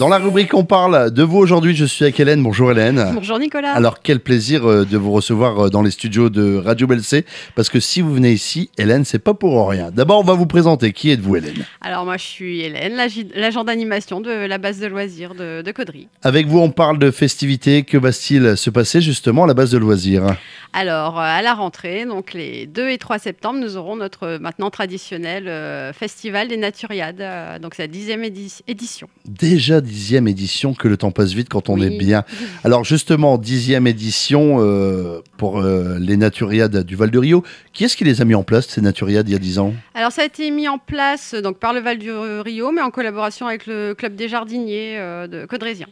Dans la rubrique On parle de vous aujourd'hui, je suis avec Hélène. Bonjour Hélène. Bonjour Nicolas. Alors quel plaisir de vous recevoir dans les studios de Radio Belle-C, parce que si vous venez ici, Hélène, c'est pas pour rien. D'abord, on va vous présenter. Qui êtes-vous Hélène? Alors moi je suis Hélène, l'agent d'animation de la base de loisirs de Caudry. Avec vous, on parle de festivités. Que va-t-il se passer justement à la base de loisirs? Alors à la rentrée, donc les 2 et 3 septembre, nous aurons notre maintenant traditionnel festival des Naturiades. Donc c'est la 10e édition. Déjà 10e édition, que le temps passe vite quand on Oui. est bien. Alors justement, 10e édition pour les Naturiades du Val de Rio. Qui est-ce qui les a mis en place, ces Naturiades, il y a 10 ans? Alors ça a été mis en place donc, par le Val du Rio, mais en collaboration avec le Club des Jardiniers de Caudrésien.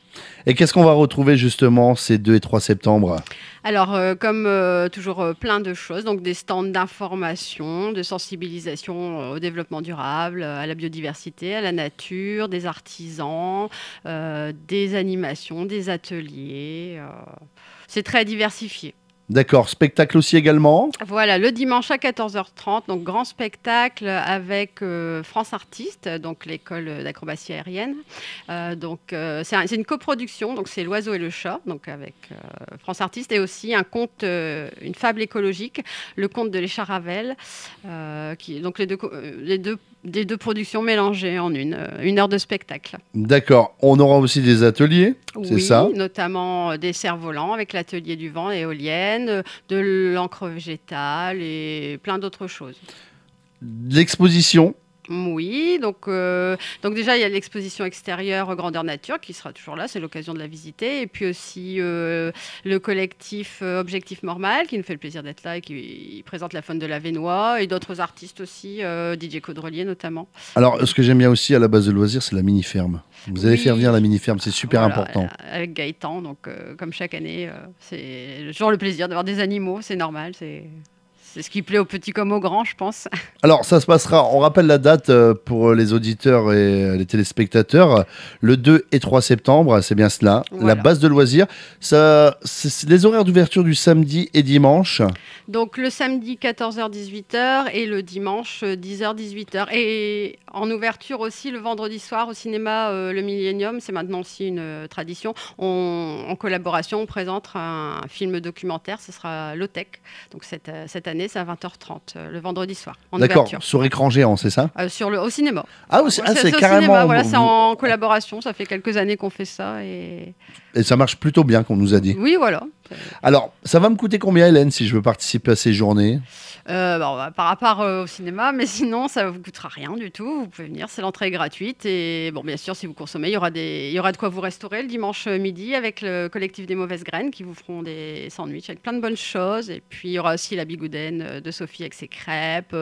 Et qu'est-ce qu'on va retrouver justement ces 2 et 3 septembre? Alors, comme toujours, plein de choses, donc des stands d'information, de sensibilisation au développement durable, à la biodiversité, à la nature, des artisans, des animations, des ateliers. C'est très diversifié. D'accord, spectacle aussi également. Voilà, le dimanche à 14h30, donc grand spectacle avec France Artistes, donc l'école d'acrobatie aérienne. C'est une coproduction, donc c'est L'Oiseau et le Chat, donc avec France Artistes, et aussi un conte, une fable écologique, le conte de l'Échat Ravel, donc les deux productions mélangées en une heure de spectacle. D'accord, on aura aussi des ateliers, c'est Oui, ça? notamment des cerfs-volants avec l'atelier du vent, éolienne, de l'encre végétale et plein d'autres choses. L'exposition, Oui, donc déjà il y a l'exposition extérieure Grandeur Nature qui sera toujours là, c'est l'occasion de la visiter. Et puis aussi le collectif Objectif Normal qui nous fait le plaisir d'être là et qui présente la faune de la Vénois, et d'autres artistes aussi, Didier Caudrelier notamment. alors ce que j'aime bien aussi à la base de loisirs, c'est la mini-ferme. Vous allez Oui. faire venir la mini-ferme, c'est super Voilà, important. avec Gaëtan, donc comme chaque année, c'est toujours le plaisir d'avoir des animaux, c'est normal, c'est ce qui plaît aux petits comme aux grands, je pense. Alors ça se passera, on rappelle la date pour les auditeurs et les téléspectateurs, le 2 et 3 septembre, c'est bien cela, la Voilà. base de loisirs. C'est les horaires d'ouverture du samedi et dimanche. Donc le samedi 14h-18h et le dimanche 10h-18h. Et en ouverture aussi le vendredi soir au cinéma Le Millennium, c'est maintenant aussi une tradition. En collaboration, on présente un film documentaire, ce sera Low-Tech. Donc cette année, c'est à 20h30, le vendredi soir, en D'accord, ouverture. sur écran géant, c'est ça? Au cinéma. Ah, Ouais, c'est au carrément... cinéma, voilà, c'est en collaboration, ça fait quelques années qu'on fait ça. Et Et ça marche plutôt bien, qu'on nous a dit. oui, voilà. Alors, ça va me coûter combien, Hélène, si je veux participer à ces journées? Par rapport au cinéma, mais sinon ça ne vous coûtera rien du tout. Vous pouvez venir, c'est l'entrée est gratuite. Et bon, bien sûr, si vous consommez, il y aura de quoi vous restaurer le dimanche midi avec le collectif des Mauvaises Graines qui vous feront des sandwichs avec plein de bonnes choses. Et puis il y aura aussi la bigoudaine de Sophie avec ses crêpes,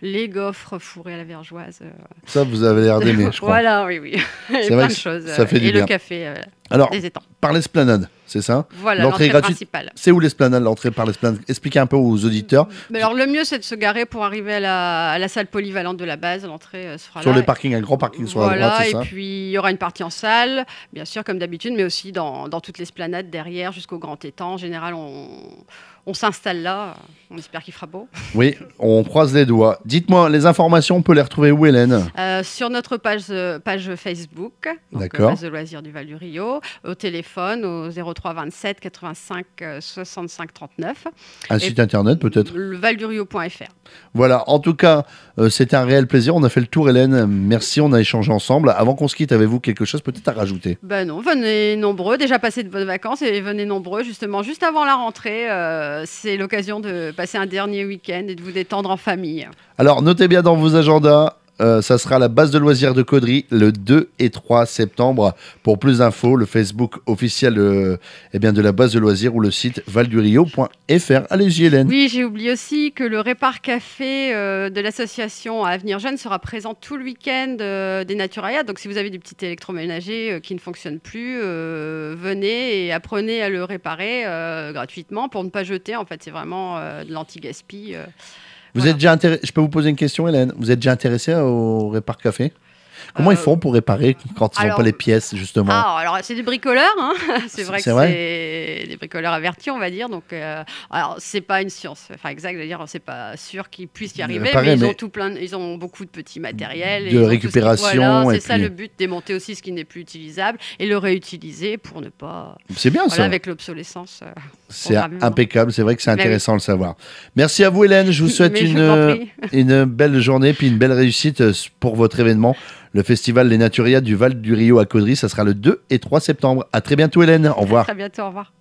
les gaufres fourrées à la vergeoise. Ça, vous avez l'air d'aimer, je crois. Voilà, oui. Et C'est plein vrai de que choses. ça fait du et bien. le café Alors, des étangs. par l'esplanade, c'est ça? Voilà, l'entrée l'entrée est gratuite. principale. C'est où l'esplanade, l'entrée par l'esplanade? Expliquez un peu aux auditeurs. Mais alors, le mieux, c'est de se garer pour arriver à la salle polyvalente de la base. L'entrée se fera Sur là. le parking, un grand parking sur la Voilà, droite, c'est et ça? puis il y aura une partie en salle, bien sûr, comme d'habitude, mais aussi dans toute l'esplanade derrière jusqu'au grand étang. En général, on s'installe là. On espère qu'il fera beau. Oui, on croise les doigts. Dites-moi, les informations, on peut les retrouver où, Hélène? Sur notre page Facebook, donc D'accord. base de loisirs du Val du Rio, au téléphone au 03 27 85 65 39, Un Et- site internet, peut-être? le valdurio.fr. Voilà, en tout cas, c'était un réel plaisir. On a fait le tour, Hélène. Merci, on a échangé ensemble. Avant qu'on se quitte, avez-vous quelque chose peut-être à rajouter? Ben non, venez nombreux, déjà passez de bonnes vacances et venez nombreux justement juste avant la rentrée. C'est l'occasion de passer un dernier week-end et de vous détendre en famille. Alors, notez bien dans vos agendas. Ça sera la base de loisirs de Caudry le 2 et 3 septembre. Pour plus d'infos, le Facebook officiel de la base de loisirs ou le site valdurio.fr. Allez-y, Hélène. Oui, j'ai oublié aussi que le Répar Café de l'association Avenir Jeune sera présent tout le week-end des Naturiades. Donc si vous avez du petit électroménager qui ne fonctionne plus, venez et apprenez à le réparer gratuitement pour ne pas jeter. En fait, c'est vraiment de l'anti-gaspi. Vous Voilà. êtes déjà intéressé? Je peux vous poser une question, Hélène? Vous êtes déjà intéressé au Répar Café? Comment ils font pour réparer quand ils n'ont alors, pas les pièces, justement? alors c'est des bricoleurs, hein. C'est vrai que C'est vrai? c'est des bricoleurs avertis, on va dire. Donc, alors c'est pas une science, enfin exact, je veux dire, c'est pas sûr qu'ils puissent y arriver, Pareil, mais ils mais ont ils ont beaucoup de petits matériels. Et de ils ont récupération, voilà, et c'est ça puis le but, démonter aussi ce qui n'est plus utilisable et le réutiliser pour ne pas, c'est bien voilà, ça. avec l'obsolescence. C'est Probablement. impeccable, c'est vrai que c'est Mais oui. intéressant de le savoir. Merci à vous Hélène, je vous souhaite Mais je vous en prie. une belle journée puis une belle réussite pour votre événement, le festival Les Naturias du Val du Rio à Caudry, ça sera le 2 et 3 septembre. À très bientôt Hélène, au À revoir. très bientôt, au revoir.